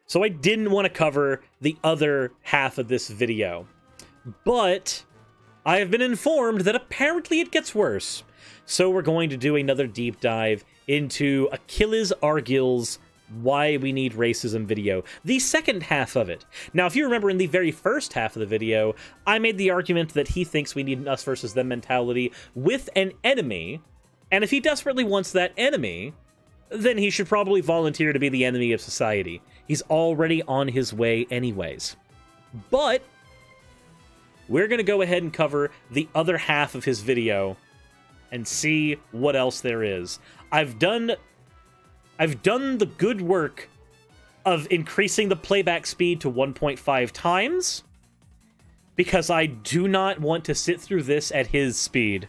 So I didn't want to cover the other half of this video, but I have been informed that apparently it gets worse. So we're going to do another deep dive into Achilles Argyll's Why We Need Racism video, the second half of it. Now, if you remember in the very first half of the video, I made the argument that he thinks we need an us versus them mentality with an enemy, and if he desperately wants that enemy, then he should probably volunteer to be the enemy of society. He's already on his way anyways. But we're going to go ahead and cover the other half of his video and see what else there is. I've done the good work of increasing the playback speed to 1.5 times because I do not want to sit through this at his speed.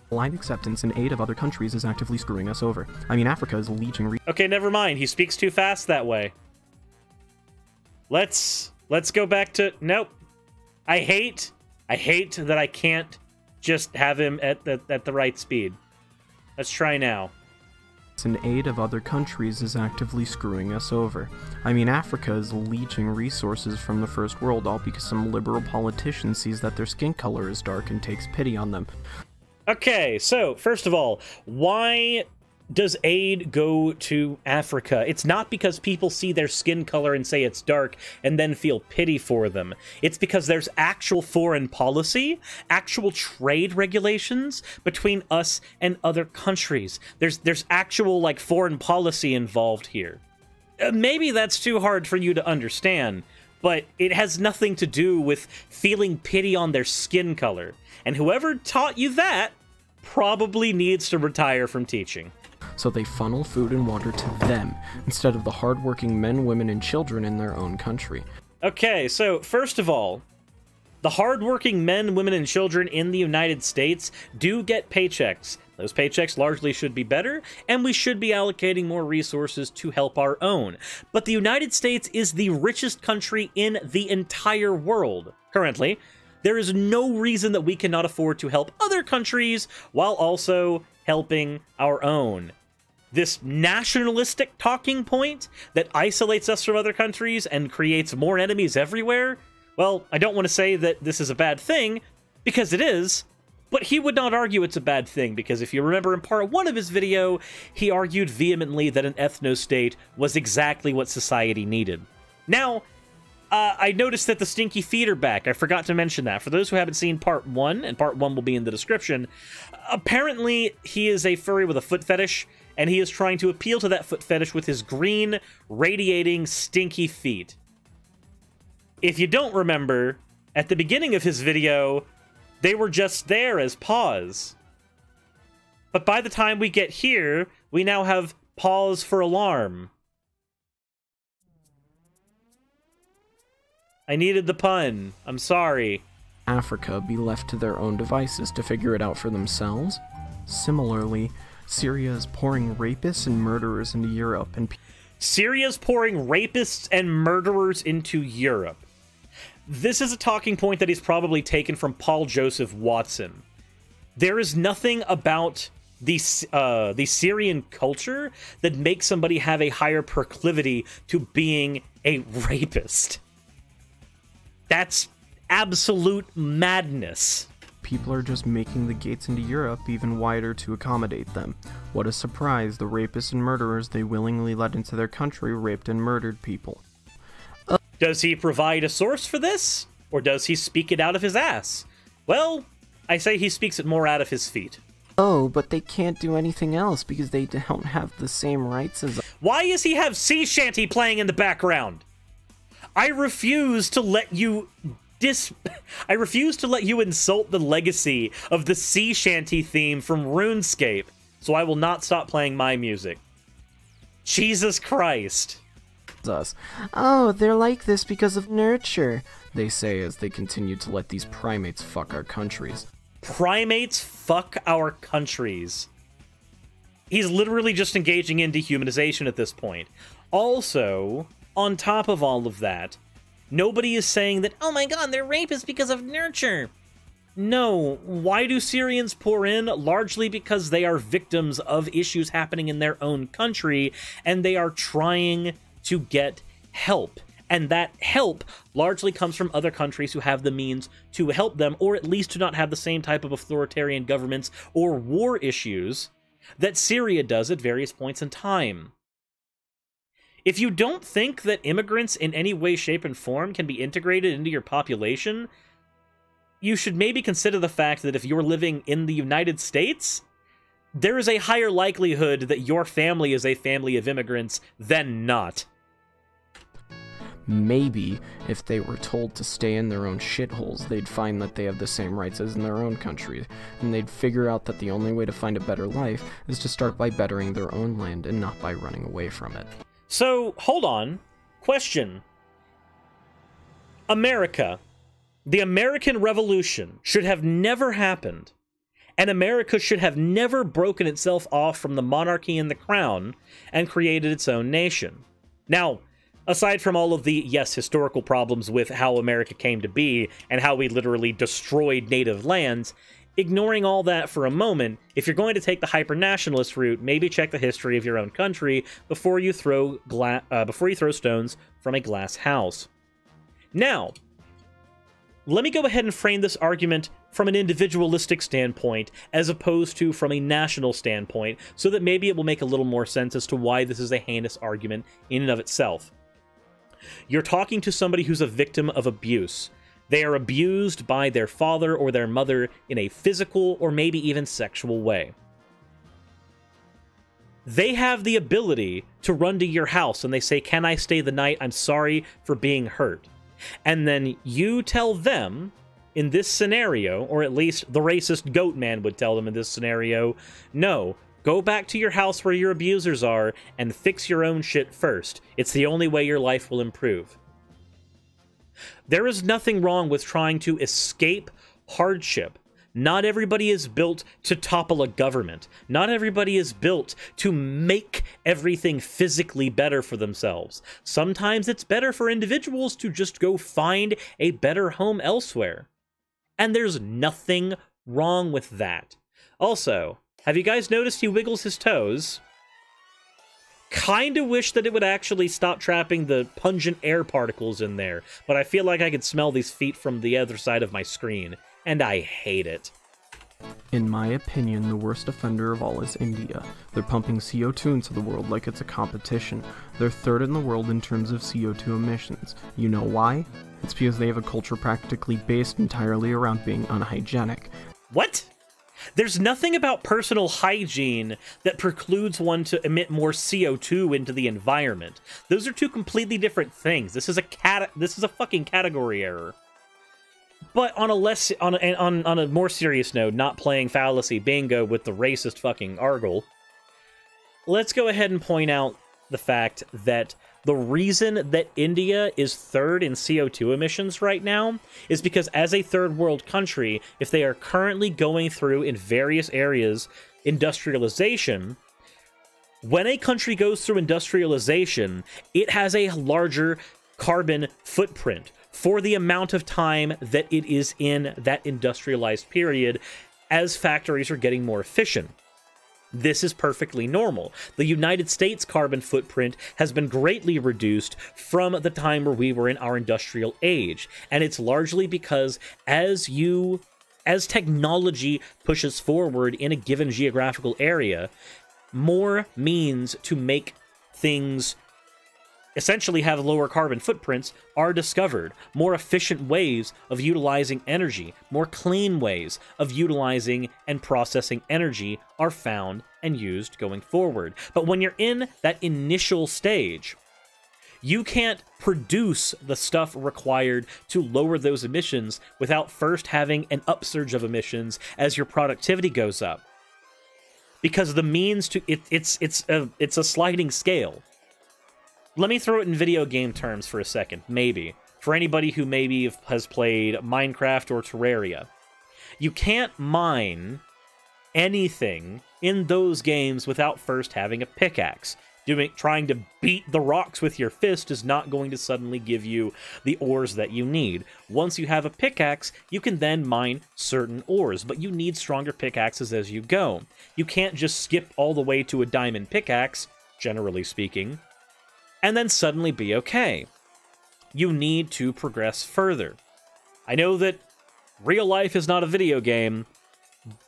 Blind acceptance in aid of other countries is actively screwing us over. I mean, Africa is leeching. Okay, never mind. He speaks too fast that way. Let's go back to... Nope. I hate that I can't just have him at the right speed. Let's try now. In aid of other countries is actively screwing us over. I mean, Africa is leeching resources from the first world, all because some liberal politician sees that their skin color is dark and takes pity on them. Okay, so, first of all, why does aid go to Africa? It's not because people see their skin color and say it's dark and then feel pity for them. It's because there's actual foreign policy, actual trade regulations between us and other countries. There's actual, like, foreign policy involved here. Maybe that's too hard for you to understand, but it has nothing to do with feeling pity on their skin color. And whoever taught you that probably needs to retire from teaching. So they funnel food and water to them, instead of the hardworking men, women, and children in their own country. Okay, so first of all, the hardworking men, women, and children in the United States do get paychecks. Those paychecks largely should be better, and we should be allocating more resources to help our own. But the United States is the richest country in the entire world. Currently, there is no reason that we cannot afford to help other countries while also helping our own. This nationalistic talking point that isolates us from other countries and creates more enemies everywhere, well, I don't want to say that this is a bad thing, because it is, but he would not argue it's a bad thing, because if you remember in part 1 of his video, he argued vehemently that an ethno-state was exactly what society needed. Now, I noticed that the stinky feet are back. I forgot to mention that. For those who haven't seen part 1, and part 1 will be in the description, apparently he is a furry with a foot fetish, and he is trying to appeal to that foot fetish with his green, radiating, stinky feet. If you don't remember, at the beginning of his video, they were just there as paws. But by the time we get here, we now have pause for alarm. I needed the pun. I'm sorry. Africa be left to their own devices to figure it out for themselves. Similarly, Syria is pouring rapists and murderers into Europe, and Syria's pouring rapists and murderers into Europe. This is a talking point that he's probably taken from Paul Joseph Watson. There is nothing about the Syrian culture that makes somebody have a higher proclivity to being a rapist. That's absolute madness. People are just making the gates into Europe even wider to accommodate them. What a surprise, the rapists and murderers they willingly let into their country raped and murdered people. Does he provide a source for this? Or does he speak it out of his ass? Well, I say he speaks it more out of his feet. Oh, but they can't do anything else because they don't have the same rights as... Why does he have sea shanty playing in the background? I refuse to let you I refuse to let you insult the legacy of the sea shanty theme from RuneScape, so I will not stop playing my music. Jesus Christ. Us. Oh, they're like this because of nurture, they say as they continue to let these primates fuck our countries. Primates fuck our countries. He's literally just engaging in dehumanization at this point. Also, on top of all of that, nobody is saying that, oh my god, they're rapists because of nurture. No. Why do Syrians pour in? Largely because they are victims of issues happening in their own country, and they are trying to get help. And that help largely comes from other countries who have the means to help them, or at least do not have the same type of authoritarian governments or war issues that Syria does at various points in time. If you don't think that immigrants in any way, shape, and form can be integrated into your population, you should maybe consider the fact that if you're living in the United States, there is a higher likelihood that your family is a family of immigrants than not. Maybe, if they were told to stay in their own shitholes, they'd find that they have the same rights as in their own country, and they'd figure out that the only way to find a better life is to start by bettering their own land and not by running away from it. So, hold on. Question. America. The American Revolution should have never happened, and America should have never broken itself off from the monarchy and the crown and created its own nation. Now, aside from all of the, yes, historical problems with how America came to be and how we literally destroyed native lands, ignoring all that for a moment, if you're going to take the hyper-nationalist route, maybe check the history of your own country before you throw stones from a glass house. Now, let me go ahead and frame this argument from an individualistic standpoint as opposed to from a national standpoint, so that maybe it will make a little more sense as to why this is a heinous argument in and of itself. You're talking to somebody who's a victim of abuse. They are abused by their father or their mother in a physical or maybe even sexual way. They have the ability to run to your house and they say, "Can I stay the night? I'm sorry for being hurt." And then you tell them, in this scenario, or at least the racist Goatman would tell them in this scenario, "No, go back to your house where your abusers are and fix your own shit first. It's the only way your life will improve." There is nothing wrong with trying to escape hardship. Not everybody is built to topple a government. Not everybody is built to make everything physically better for themselves. Sometimes it's better for individuals to just go find a better home elsewhere. And there's nothing wrong with that. Also, have you guys noticed he wiggles his toes? Kinda wish that it would actually stop trapping the pungent air particles in there, but I feel like I could smell these feet from the other side of my screen, and I hate it. In my opinion, the worst offender of all is India. They're pumping CO2 into the world like it's a competition. They're third in the world in terms of CO2 emissions. You know why? It's because they have a culture practically based entirely around being unhygienic. What? There's nothing about personal hygiene that precludes one to emit more CO2 into the environment. Those are two completely different things. This is a fucking category error. But on a more serious note, not playing fallacy bingo with the racist fucking Argle, let's go ahead and point out the fact that the reason that India is third in CO2 emissions right now is because as a third world country, if they are currently going through in various areas industrialization, when a country goes through industrialization, it has a larger carbon footprint for the amount of time that it is in that industrialized period as factories are getting more efficient. This is perfectly normal. The United States carbon footprint has been greatly reduced from the time where we were in our industrial age, and it's largely because as technology pushes forward in a given geographical area, more means to make things essentially have lower carbon footprints are discovered. More efficient ways of utilizing energy, more clean ways of utilizing and processing energy are found and used going forward. But when you're in that initial stage, you can't produce the stuff required to lower those emissions without first having an upsurge of emissions as your productivity goes up. Because the means to it's a sliding scale. Let me throw it in video game terms for a second, maybe. For anybody who maybe has played Minecraft or Terraria. You can't mine anything in those games without first having a pickaxe. Trying to beat the rocks with your fist is not going to suddenly give you the ores that you need. Once you have a pickaxe, you can then mine certain ores, but you need stronger pickaxes as you go. You can't just skip all the way to a diamond pickaxe, generally speaking, and then suddenly be okay. You need to progress further. I know that real life is not a video game,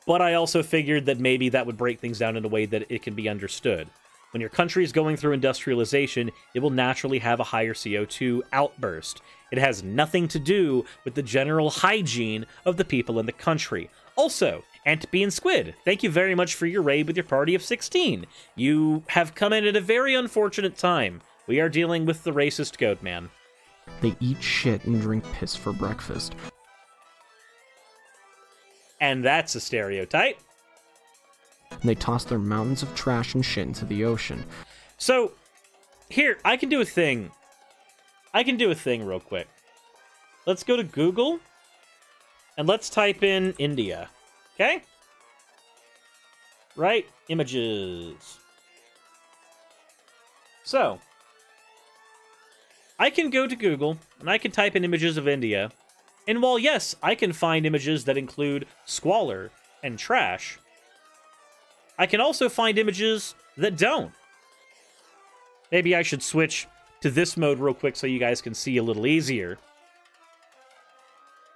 but I also figured that maybe that would break things down in a way that it can be understood. When your country is going through industrialization, it will naturally have a higher CO2 outburst. It has nothing to do with the general hygiene of the people in the country. Also, Antipy and Squid, thank you very much for your raid with your party of 16. You have come in at a very unfortunate time. We are dealing with the racist Goatman. They eat shit and drink piss for breakfast. And that's a stereotype. They toss their mountains of trash and shit into the ocean. So, here, I can do a thing. I can do a thing real quick. Let's go to Google, and let's type in India. Okay? Right? Images. So, I can go to Google, and I can type in images of India. And while, yes, I can find images that include squalor and trash, I can also find images that don't. Maybe I should switch to this mode real quick so you guys can see a little easier.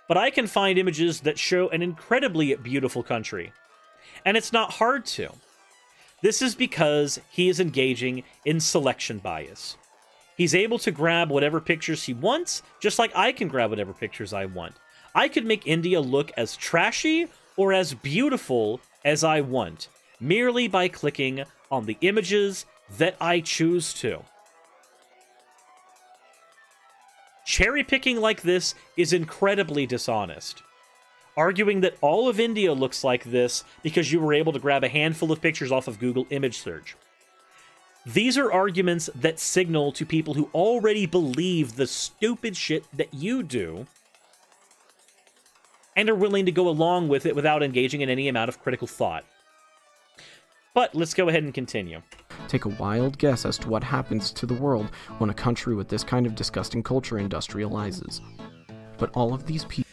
But I can find images that show an incredibly beautiful country. And it's not hard to. This is because he is engaging in selection bias. He's able to grab whatever pictures he wants, just like I can grab whatever pictures I want. I could make India look as trashy or as beautiful as I want, merely by clicking on the images that I choose to. Cherry-picking like this is incredibly dishonest. Arguing that all of India looks like this because you were able to grab a handful of pictures off of Google image search. These are arguments that signal to people who already believe the stupid shit that you do and are willing to go along with it without engaging in any amount of critical thought. But let's go ahead and continue. Take a wild guess as to what happens to the world when a country with this kind of disgusting culture industrializes. But all of these people...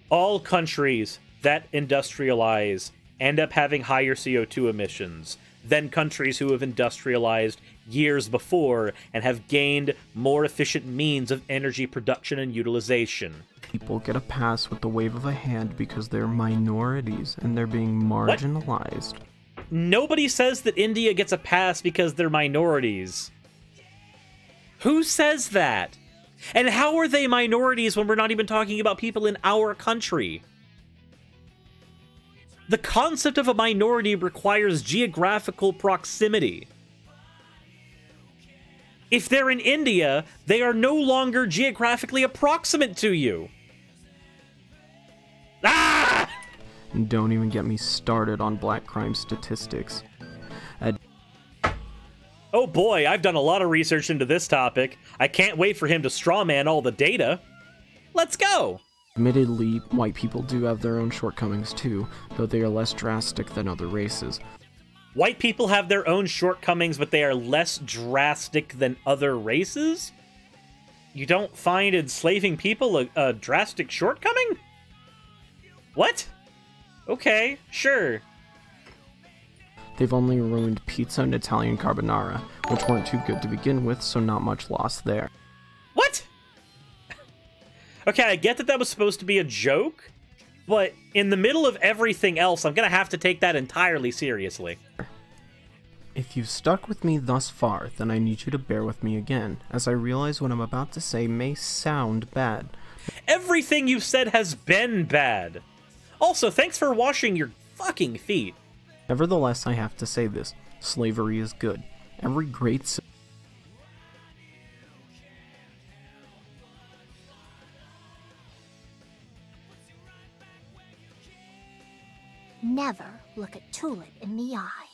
All countries that industrialize end up having higher CO2 emissions than countries who have industrialized years before and have gained more efficient means of energy production and utilization. People get a pass with the wave of a hand because they're minorities and they're being marginalized. What? Nobody says that India gets a pass because they're minorities. Who says that? And how are they minorities when we're not even talking about people in our country? The concept of a minority requires geographical proximity. If they're in India, they are no longer geographically approximate to you. Ah! And don't even get me started on black crime statistics. Oh boy, I've done a lot of research into this topic. I can't wait for him to strawman all the data. Let's go! Admittedly, white people do have their own shortcomings too, though they are less drastic than other races. White people have their own shortcomings, but they are less drastic than other races? You don't find enslaving people a drastic shortcoming? What? Okay, sure. They've only ruined pizza and Italian carbonara, which weren't too good to begin with, so not much loss there. What? Okay, I get that that was supposed to be a joke, but in the middle of everything else, I'm gonna have to take that entirely seriously. If you've stuck with me thus far, then I need you to bear with me again, as I realize what I'm about to say may sound bad. Everything you've said has been bad. Also, thanks for washing your fucking feet. Nevertheless, I have to say this. Slavery is good. Every great... Never look a tulip in the eye.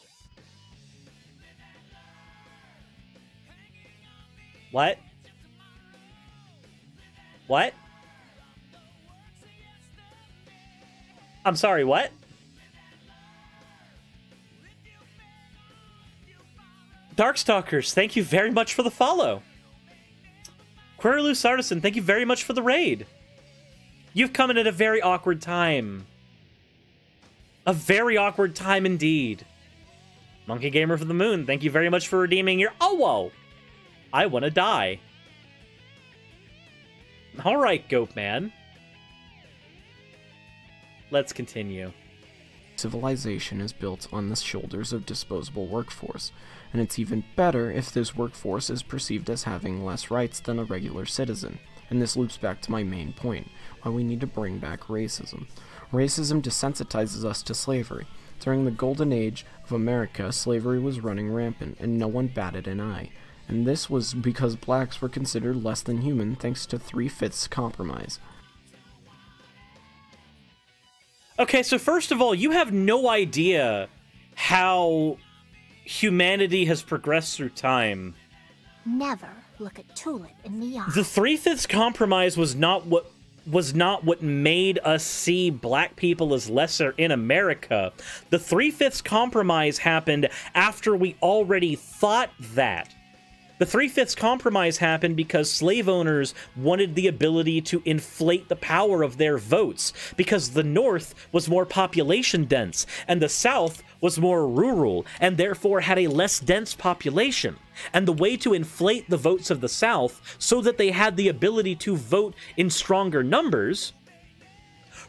What? What? I'm sorry, what? Darkstalkers, thank you very much for the follow. Querulous Artisan, thank you very much for the raid. You've come in at a very awkward time. A very awkward time indeed. Monkey Gamer for the Moon, thank you very much for redeeming your... Oh, whoa! I want to die. Alright, Goatman. Let's continue. Civilization is built on the shoulders of disposable workforce, and it's even better if this workforce is perceived as having less rights than a regular citizen. And this loops back to my main point, why we need to bring back racism. Racism desensitizes us to slavery. During the golden age of America, slavery was running rampant, and no one batted an eye. And this was because blacks were considered less than human thanks to 3/5 compromise. Okay, so first of all, you have no idea how humanity has progressed through time. Never look a tulip in the eye. The 3/5 compromise was not what made us see black people as lesser in America. The 3/5 compromise happened after we already thought that. The 3/5 compromise happened because slave owners wanted the ability to inflate the power of their votes, because the North was more population dense, and the South was more rural, and therefore had a less dense population. And the way to inflate the votes of the South so that they had the ability to vote in stronger numbers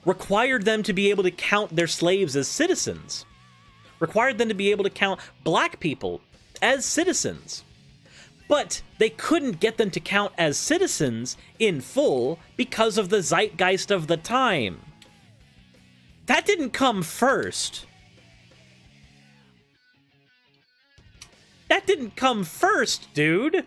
required them to be able to count their slaves as citizens. Required them to be able to count black people as citizens. But they couldn't get them to count as citizens in full because of the zeitgeist of the time. That didn't come first. That didn't come first, dude.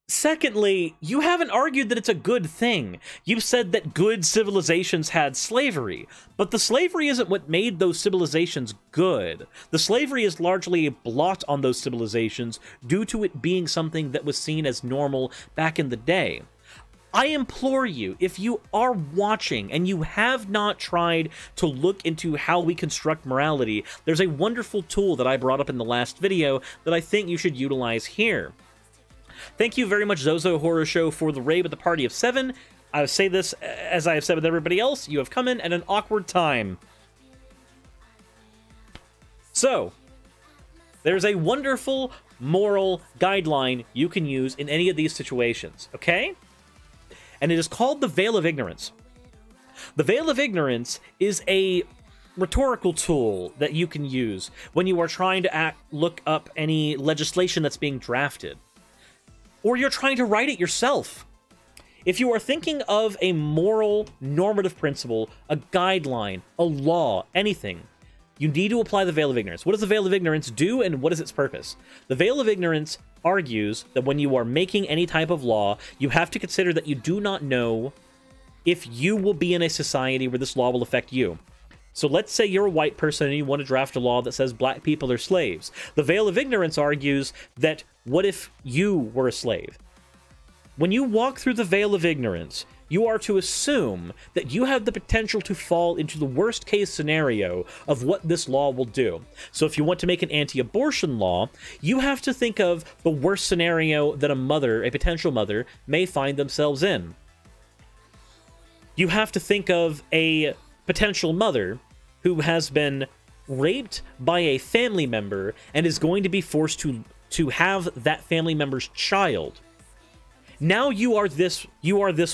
Secondly, you haven't argued that it's a good thing. You've said that good civilizations had slavery, but the slavery isn't what made those civilizations good. The slavery is largely a blot on those civilizations due to it being something that was seen as normal back in the day. I implore you, if you are watching and you have not tried to look into how we construct morality, there's a wonderful tool that I brought up in the last video that I think you should utilize here. Thank you very much, Zozo Horror Show, for the raid with the party of 7. I say this as I have said with everybody else. You have come in at an awkward time. So, there's a wonderful moral guideline you can use in any of these situations, okay? And it is called the Veil of Ignorance. The Veil of Ignorance is a rhetorical tool that you can use when you are trying to look up any legislation that's being drafted. Or you're trying to write it yourself. If you are thinking of a moral, normative principle, a guideline, a law, anything, you need to apply the Veil of Ignorance. What does the Veil of Ignorance do, and what is its purpose? The Veil of Ignorance argues that when you are making any type of law, you have to consider that you do not know if you will be in a society where this law will affect you. So let's say you're a white person and you want to draft a law that says black people are slaves. The Veil of Ignorance argues that what if you were a slave? When you walk through the Veil of Ignorance, you are to assume that you have the potential to fall into the worst case scenario of what this law will do. So if you want to make an anti-abortion law, you have to think of the worst scenario that a mother, a potential mother, may find themselves in. You have to think of a potential mother who has been raped by a family member and is going to be forced to have that family member's child. Now you are this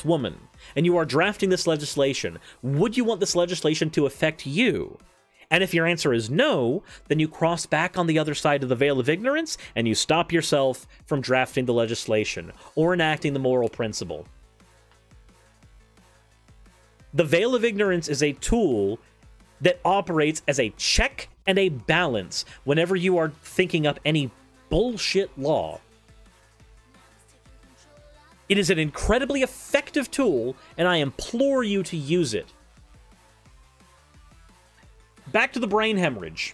woman, and you are drafting this legislation. Would you want this legislation to affect you? And if your answer is no, then you cross back on the other side of the Veil of Ignorance, and you stop yourself from drafting the legislation or enacting the moral principle. The Veil of Ignorance is a tool that operates as a check and a balance whenever you are thinking up any bullshit law. It is an incredibly effective tool, and I implore you to use it. Back to the brain hemorrhage.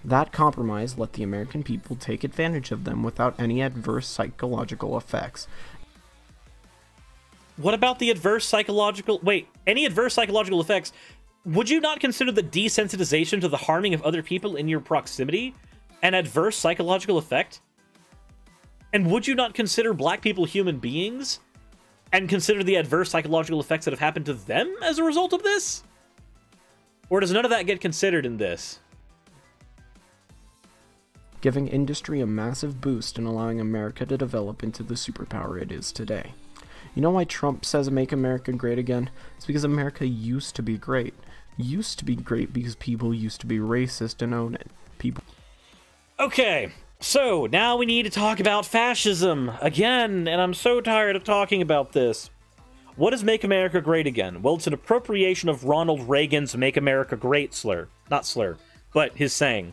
That compromise let the American people take advantage of them without any adverse psychological effects. What about the adverse psychological... Wait, any adverse psychological effects? Would you not consider the desensitization to the harming of other people in your proximity an adverse psychological effect? And would you not consider black people human beings and consider the adverse psychological effects that have happened to them as a result of this? Or does none of that get considered in this? Giving industry a massive boost and allowing America to develop into the superpower it is today. You know why Trump says make America great again? It's because America used to be great. Used to be great because people used to be racist and own it. People. Okay, so now we need to talk about fascism again, and I'm so tired of talking about this. What does Make America Great Again? Well, it's an appropriation of Ronald Reagan's Make America Great slur. Not slur, but his saying.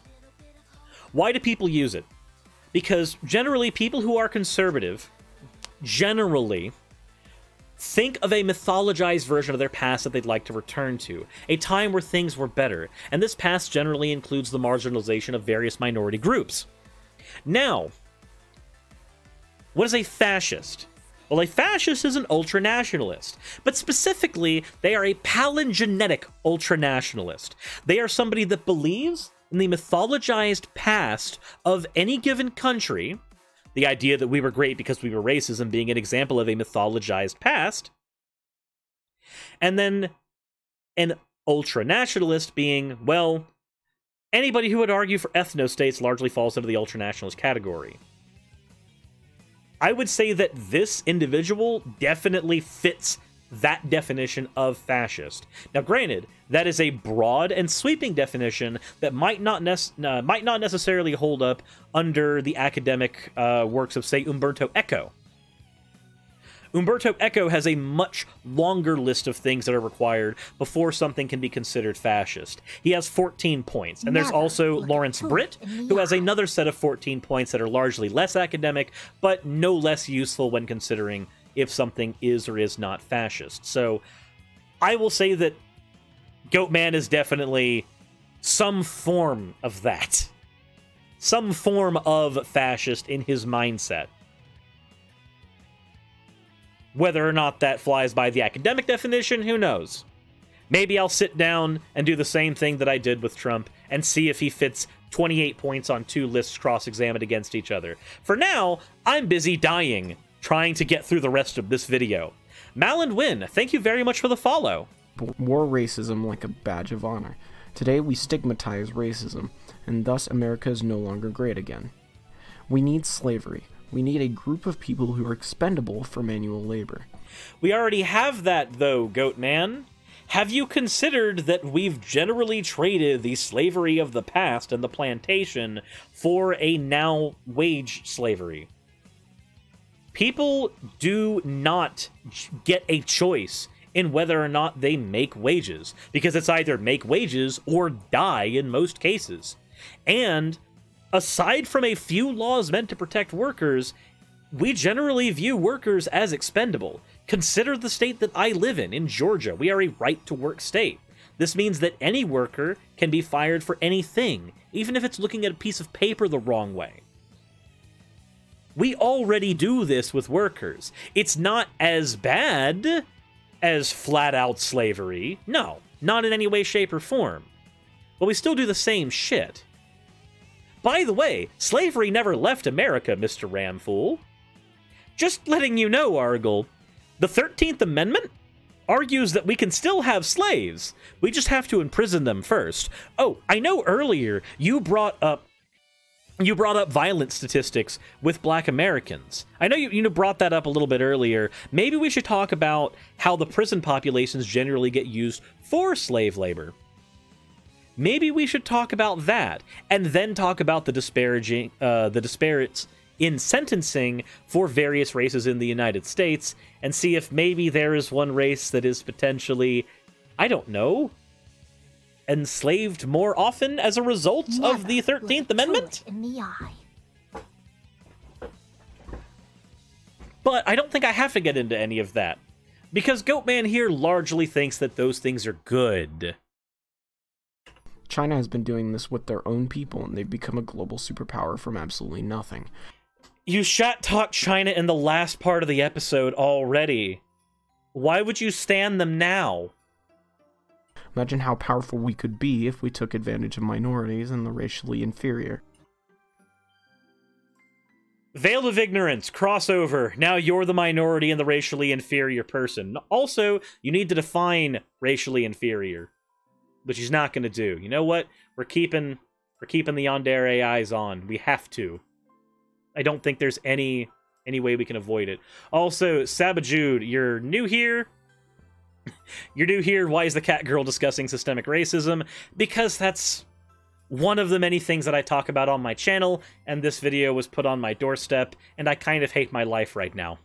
Why do people use it? Because generally, people who are conservative, generally, think of a mythologized version of their past that they'd like to return to, a time where things were better, and this past generally includes the marginalization of various minority groups. Now, what is a fascist? Well, a fascist is an ultranationalist, but specifically, they are a palingenetic ultranationalist. They are somebody that believes in the mythologized past of any given country, the idea that we were great because we were racism being an example of a mythologized past, and then an ultranationalist being, well, anybody who would argue for ethno-states largely falls into the ultranationalist category. I would say that this individual definitely fits that definition of fascist. Now, granted, that is a broad and sweeping definition that might not necessarily hold up under the academic works of, say, Umberto Eco. Umberto Eco has a much longer list of things that are required before something can be considered fascist. He has 14 points, and there's also Lawrence Britt, who has another set of 14 points that are largely less academic, but no less useful when considering if something is or is not fascist. So I will say that Goatman is definitely some form of that. Some form of fascist in his mindset. Whether or not that flies by the academic definition, who knows? Maybe I'll sit down and do the same thing that I did with Trump and see if he fits 28 points on two lists cross-examined against each other. For now, I'm busy dying, trying to get through the rest of this video. Mal and Win, thank you very much for the follow. Wore racism like a badge of honor. Today we stigmatize racism, and thus America is no longer great again. We need slavery. We need a group of people who are expendable for manual labor. We already have that, though, Goatman. Have you considered that we've generally traded the slavery of the past and the plantation for a now wage slavery? People do not get a choice in whether or not they make wages, because it's either make wages or die in most cases. And aside from a few laws meant to protect workers, we generally view workers as expendable. Consider the state that I live in Georgia. We are a right-to-work state. This means that any worker can be fired for anything, even if it's looking at a piece of paper the wrong way. We already do this with workers. It's not as bad as flat-out slavery. No, not in any way, shape, or form. But we still do the same shit. By the way, slavery never left America, Mr. Ramfool. Just letting you know, Argle, the 13th Amendment argues that we can still have slaves. We just have to imprison them first. Oh, I know earlier you brought up violence statistics with Black Americans. I know you brought that up a little bit earlier. Maybe we should talk about how the prison populations generally get used for slave labor. Maybe we should talk about that, and then talk about the disparates in sentencing for various races in the United States, and see if maybe there is one race that is potentially, I don't know, enslaved more often as a result of the 13th Amendment? In the eye. But I don't think I have to get into any of that, because Goatman here largely thinks that those things are good. China has been doing this with their own people, and they've become a global superpower from absolutely nothing. You shat-talked China in the last part of the episode already. Why would you stand them now? Imagine how powerful we could be if we took advantage of minorities and the racially inferior. Veil of ignorance, crossover. Now you're the minority and the racially inferior person. Also, you need to define racially inferior, which he's not going to do. You know what? We're keeping the Yandere AIs on. We have to. I don't think there's any way we can avoid it. Also, Sabajude, you're new here. You're new here. Why is the cat girl discussing systemic racism? Because that's one of the many things that I talk about on my channel, and this video was put on my doorstep, and I kind of hate my life right now.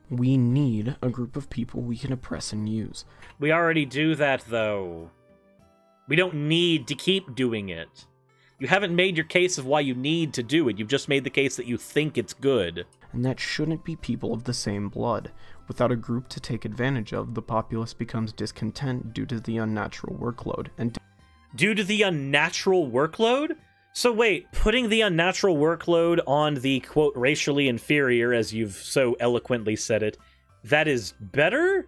We need a group of people we can oppress and use. We already do that, though. We don't need to keep doing it. You haven't made your case of why you need to do it. You've just made the case that you think it's good. And that shouldn't be people of the same blood. Without a group to take advantage of, the populace becomes discontent due to the unnatural workload. And due to the unnatural workload? So wait, putting the unnatural workload on the, quote, racially inferior, as you've so eloquently said it, that is better?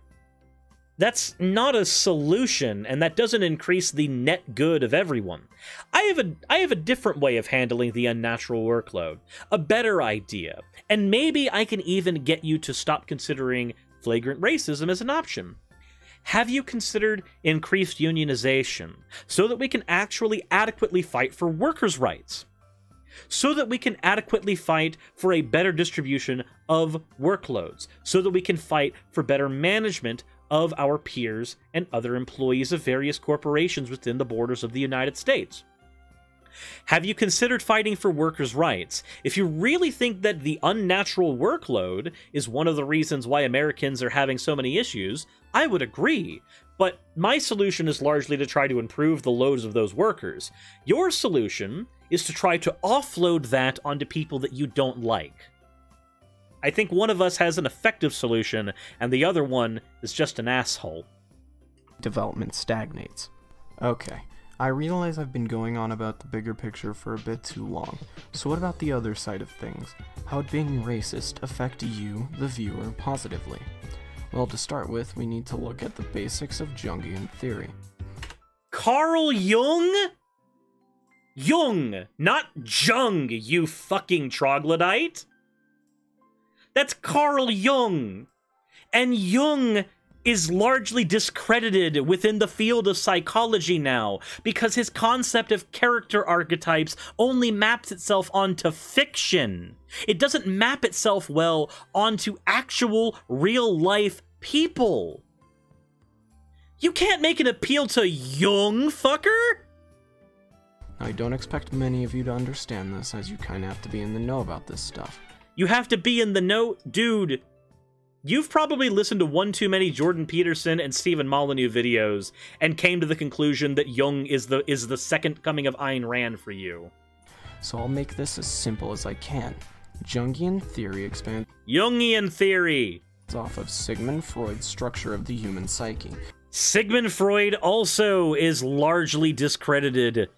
That's not a solution, and that doesn't increase the net good of everyone. I have a different way of handling the unnatural workload, a better idea, and maybe I can even get you to stop considering flagrant racism as an option. Have you considered increased unionization so that we can actually adequately fight for workers' rights? So that we can adequately fight for a better distribution of workloads, so that we can fight for better management of our peers and other employees of various corporations within the borders of the United States. Have you considered fighting for workers' rights? If you really think that the unnatural workload is one of the reasons why Americans are having so many issues, I would agree, but my solution is largely to try to improve the loads of those workers. Your solution is to try to offload that onto people that you don't like. I think one of us has an effective solution, and the other one is just an asshole. Development stagnates. Okay, I realize I've been going on about the bigger picture for a bit too long, so what about the other side of things? How would being racist affect you, the viewer, positively? Well, to start with, we need to look at the basics of Jungian theory. Carl Jung? Jung, not Jung, you fucking troglodyte! That's Carl Jung. And Jung is largely discredited within the field of psychology now because his concept of character archetypes only maps itself onto fiction. It doesn't map itself well onto actual real-life people. You can't make an appeal to Jung, fucker! I don't expect many of you to understand this, as you kinda have to be in the know about this stuff. You have to be in the know? Dude, you've probably listened to one too many Jordan Peterson and Stephen Molyneux videos and came to the conclusion that Jung is the second coming of Ayn Rand for you. So I'll make this as simple as I can. Jungian theory expands Jungian theory off of Sigmund Freud's structure of the human psyche. Sigmund Freud also is largely discredited.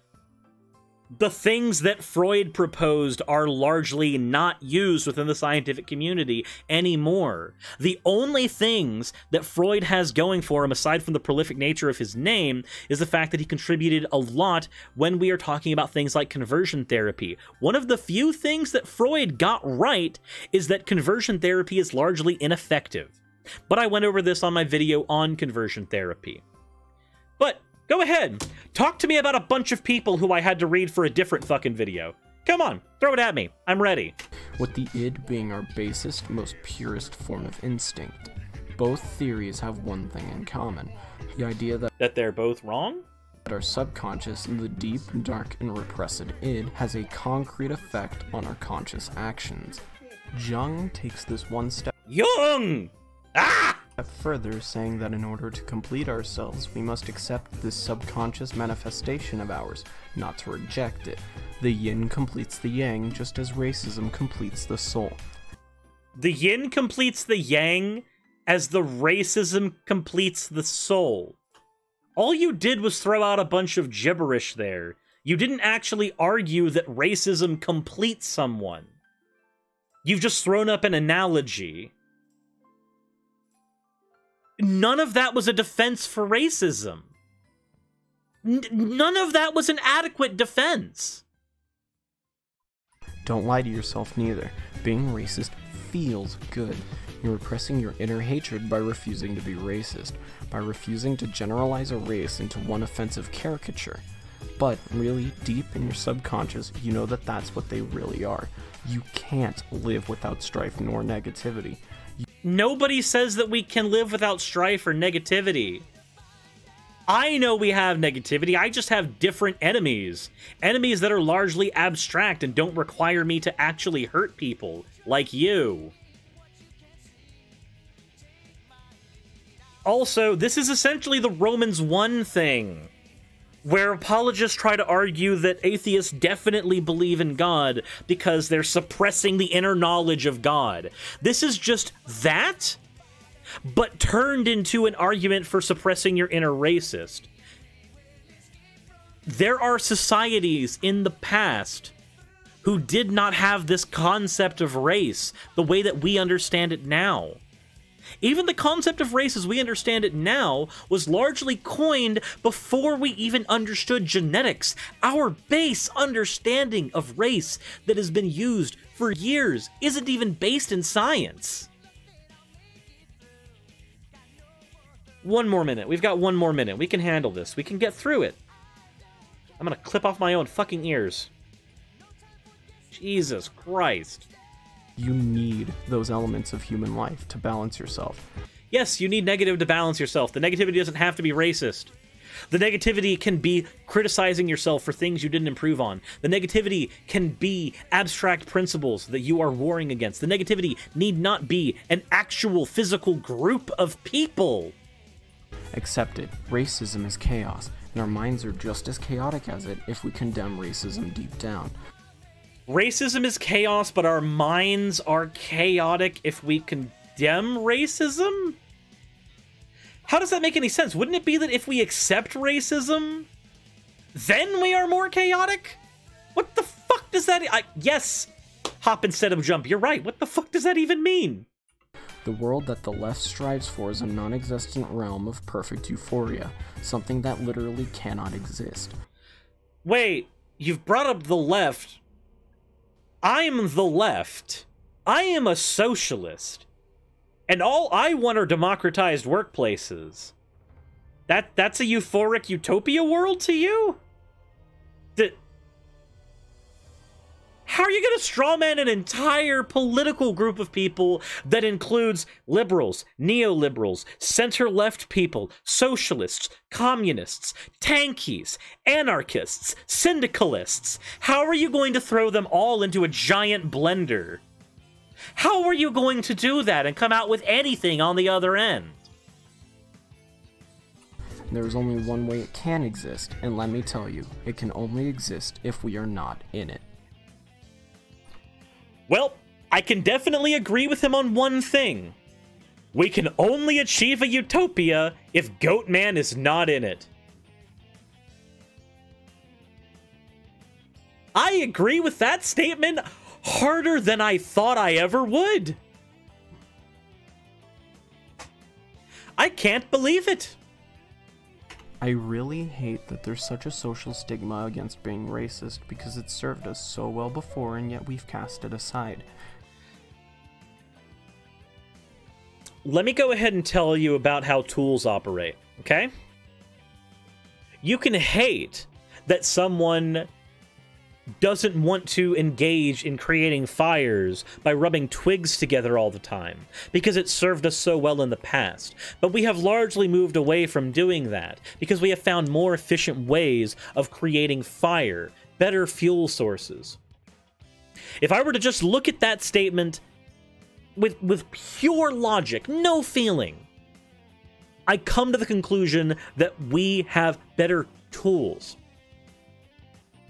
The things that Freud proposed are largely not used within the scientific community anymore. The only things that Freud has going for him, aside from the prolific nature of his name, is the fact that he contributed a lot when we are talking about things like conversion therapy. One of the few things that Freud got right is that conversion therapy is largely ineffective. But I went over this on my video on conversion therapy. But go ahead, talk to me about a bunch of people who I had to read for a different fucking video. Come on, throw it at me. I'm ready. With the id being our basest, most purest form of instinct. Both theories have one thing in common. The idea that they're both wrong? That our subconscious, the deep, dark, and repressed id, has a concrete effect on our conscious actions. Jung takes this one step further, saying that in order to complete ourselves, we must accept this subconscious manifestation of ours, not to reject it. The yin completes the yang, just as racism completes the soul. The yin completes the yang, as the racism completes the soul. All you did was throw out a bunch of gibberish there. You didn't actually argue that racism completes someone. You've just thrown up an analogy. None of that was a defense for racism. None of that was an adequate defense. Don't lie to yourself neither. Being racist feels good. You're repressing your inner hatred by refusing to be racist, by refusing to generalize a race into one offensive caricature. But really, deep in your subconscious, you know that that's what they really are. You can't live without strife nor negativity. Nobody says that we can live without strife or negativity. I know we have negativity, I just have different enemies. Enemies that are largely abstract and don't require me to actually hurt people, like you. Also, this is essentially the Romans 1 thing, where apologists try to argue that atheists definitely believe in God because they're suppressing the inner knowledge of God. This is just that, but turned into an argument for suppressing your inner racist. There are societies in the past who did not have this concept of race the way that we understand it now. Even the concept of race as we understand it now was largely coined before we even understood genetics. Our base understanding of race that has been used for years isn't even based in science. 1 more minute. We've got 1 more minute. We can handle this. We can get through it. I'm gonna clip off my own fucking ears. Jesus Christ. You need those elements of human life to balance yourself. Yes, you need negative to balance yourself. The negativity doesn't have to be racist. The negativity can be criticizing yourself for things you didn't improve on. The negativity can be abstract principles that you are warring against. The negativity need not be an actual physical group of people. Accept it. Racism is chaos, and our minds are just as chaotic as it if we condemn racism deep down. Racism is chaos, but our minds are chaotic if we condemn racism? How does that make any sense? Wouldn't it be that if we accept racism, then we are more chaotic? What the fuck does that... yes, hop instead of jump. You're right. What the fuck does that even mean? The world that the left strives for is a non-existent realm of perfect euphoria, something that literally cannot exist. Wait, you've brought up the left. I'm the left. I am a socialist. And all I want are democratized workplaces. That's a euphoric utopia world to you? How are you going to strawman an entire political group of people that includes liberals, neoliberals, center-left people, socialists, communists, tankies, anarchists, syndicalists? How are you going to throw them all into a giant blender? How are you going to do that and come out with anything on the other end? There's only one way it can exist, and let me tell you, it can only exist if we are not in it. Well, I can definitely agree with him on one thing. We can only achieve a utopia if Goatman is not in it. I agree with that statement harder than I thought I ever would. I can't believe it. I really hate that there's such a social stigma against being racist because it served us so well before and yet we've cast it aside. Let me go ahead and tell you about how tools operate, okay? You can hate that someone doesn't want to engage in creating fires by rubbing twigs together all the time, because it served us so well in the past. But we have largely moved away from doing that, because we have found more efficient ways of creating fire, better fuel sources. If I were to just look at that statement with pure logic, no feeling, I come to the conclusion that we have better tools.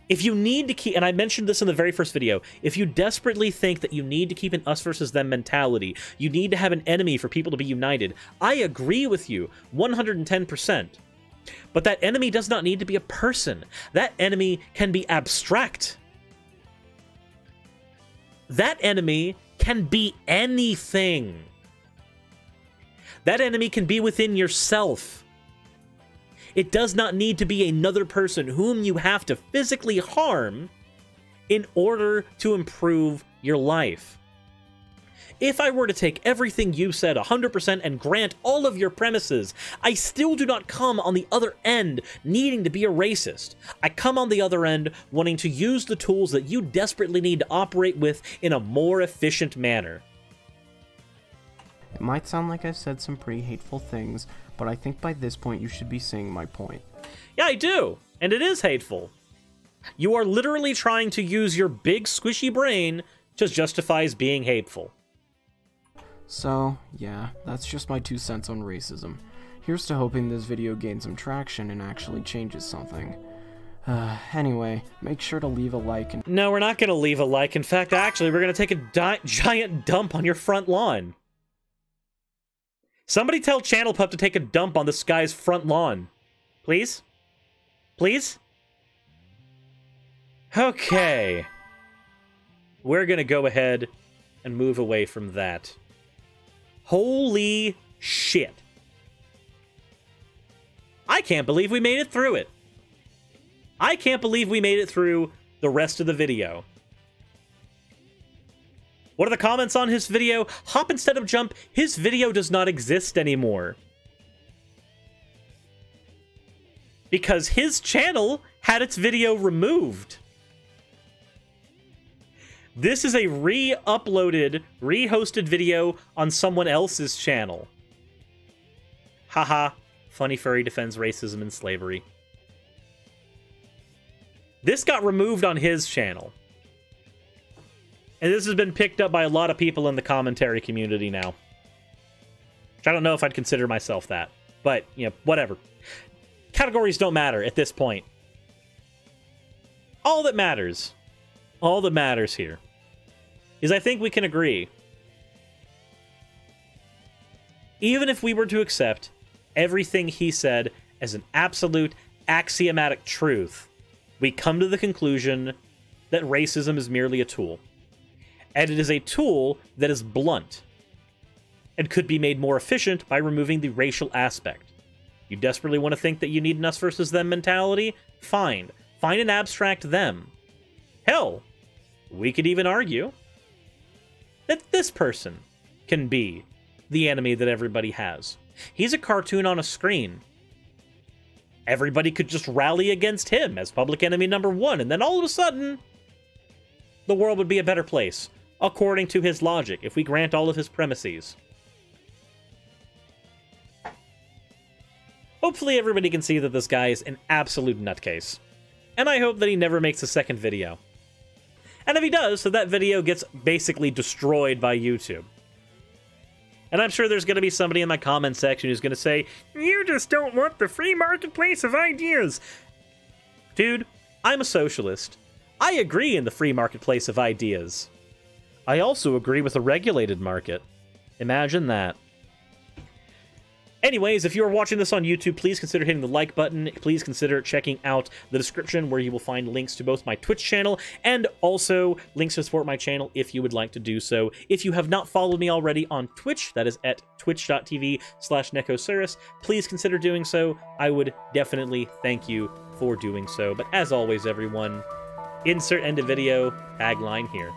If you need to keep, and I mentioned this in the very first video, if you desperately think that you need to keep an us versus them mentality, you need to have an enemy for people to be united, I agree with you 110%. But that enemy does not need to be a person. That enemy can be abstract. That enemy can be anything. That enemy can be within yourself. It does not need to be another person whom you have to physically harm in order to improve your life. If I were to take everything you said 100% and grant all of your premises, I still do not come on the other end needing to be a racist. I come on the other end wanting to use the tools that you desperately need to operate with in a more efficient manner. It might sound like I've said some pretty hateful things, but I think by this point you should be seeing my point. Yeah, I do, and it is hateful. You are literally trying to use your big squishy brain to justify as being hateful. So, yeah, that's just my 2 cents on racism. Here's to hoping this video gains some traction and actually changes something. Anyway, make sure to leave a like and— No, we're not going to leave a like. In fact, actually, we're going to take a giant dump on your front lawn. Somebody tell Channel Pup to take a dump on this guy's front lawn. Please? Please? Okay. We're going to go ahead and move away from that. Holy shit. I can't believe we made it through it. I can't believe we made it through the rest of the video. What are the comments on his video? Hop instead of jump. His video does not exist anymore. Because his channel had its video removed. This is a re-uploaded, re-hosted video on someone else's channel. Haha. Funny Furry defends racism and slavery. This got removed on his channel. And this has been picked up by a lot of people in the commentary community now. Which I don't know if I'd consider myself that. But, you know, whatever. Categories don't matter at this point. All that matters here is I think we can agree. Even if we were to accept everything he said as an absolute axiomatic truth, we come to the conclusion that racism is merely a tool. And it is a tool that is blunt and could be made more efficient by removing the racial aspect. You desperately want to think that you need an us versus them mentality? Fine. Find an abstract them. Hell, we could even argue that this person can be the enemy that everybody has. He's a cartoon on a screen. Everybody could just rally against him as public enemy number 1, and then all of a sudden, the world would be a better place, according to his logic, if we grant all of his premises. Hopefully everybody can see that this guy is an absolute nutcase. And I hope that he never makes a second video. And if he does, so that video gets basically destroyed by YouTube. And I'm sure there's going to be somebody in my comment section who's going to say, "You just don't want the free marketplace of ideas." Dude, I'm a socialist. I agree in the free marketplace of ideas. I also agree with a regulated market. Imagine that. Anyways, if you're watching this on YouTube, please consider hitting the like button. Please consider checking out the description where you will find links to both my Twitch channel and also links to support my channel if you would like to do so. If you have not followed me already on Twitch, that is at twitch.tv/NekoSuris, please consider doing so. I would definitely thank you for doing so. But as always, everyone, insert end of video tagline here.